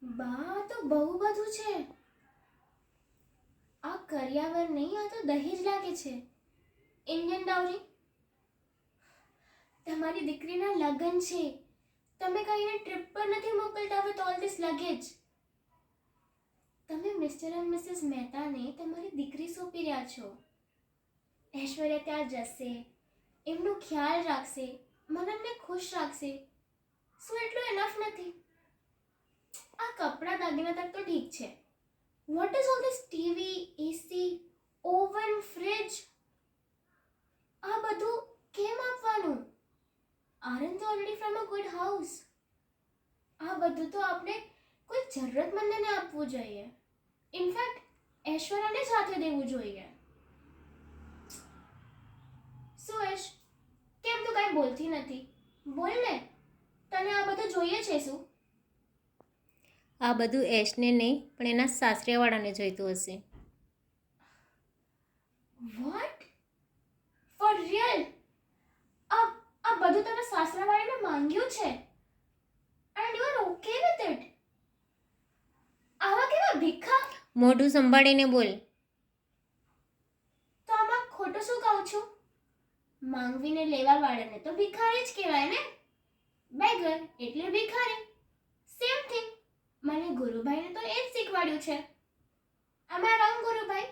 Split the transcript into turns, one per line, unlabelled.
બા તો બહુ બધું છે. આ કરિયાવર નહીં, આ તો દહેજ લાગે છે. ઇન્ડિયન ડાઉરી. તમારી દીકરીના લગ્ન છે, તમે કહીને ટ્રીપ પર નથી મોકલતા વિથ ઓલ ધીસ લગેજ. તમે મિસ્ટર એન્ડ મિસિસ મહેતાને તમારી દીકરી સોંપી રહ્યા છો. ઐશ્વર્યા ત્યાં જશે, એમનો ખ્યાલ રાખશે, મનનને ખુશ રાખશે. શું એટલું એનફ નથી? આ કપડાં દાગીના તક તો ઠીક છે. What is all this TV, AC, oven, fridge? આ બધું કેમ આપવાનું? Aren't they already from a good house? આ બધું તો આપણે કોઈ જરૂરતમંદને આપવું જોઈએ. ઇનફેક્ટ ઐશ્વર્યાને સાથે દેવું જોઈએ. શું ઐશ, કેમ તું કાંઈ બોલતી નથી? બોલ ને, તને આ બધું જોઈએ છે શું?
આ બધું એશને નહીં પણ એના સાસરિયાવાળાને જોઈતું હશે.
વોટ? For real? આ આ બધું તારા સાસરાવાળાને માંગ્યું છે? And you are okay with it? આવા કેવા ભીખા?
મોઢું સંભાળીને બોલ.
તો આમાં ખોટું શું કહું છું? માંગવીને લેવા વાળાને તો ભિખારી જ કહેવાય ને. બેગર એટલે ભિખારી. Same thing. મને ગુરુભાઈને તો એ જ શીખવાડ્યું છે. am I wrong, ગુરુભાઈ?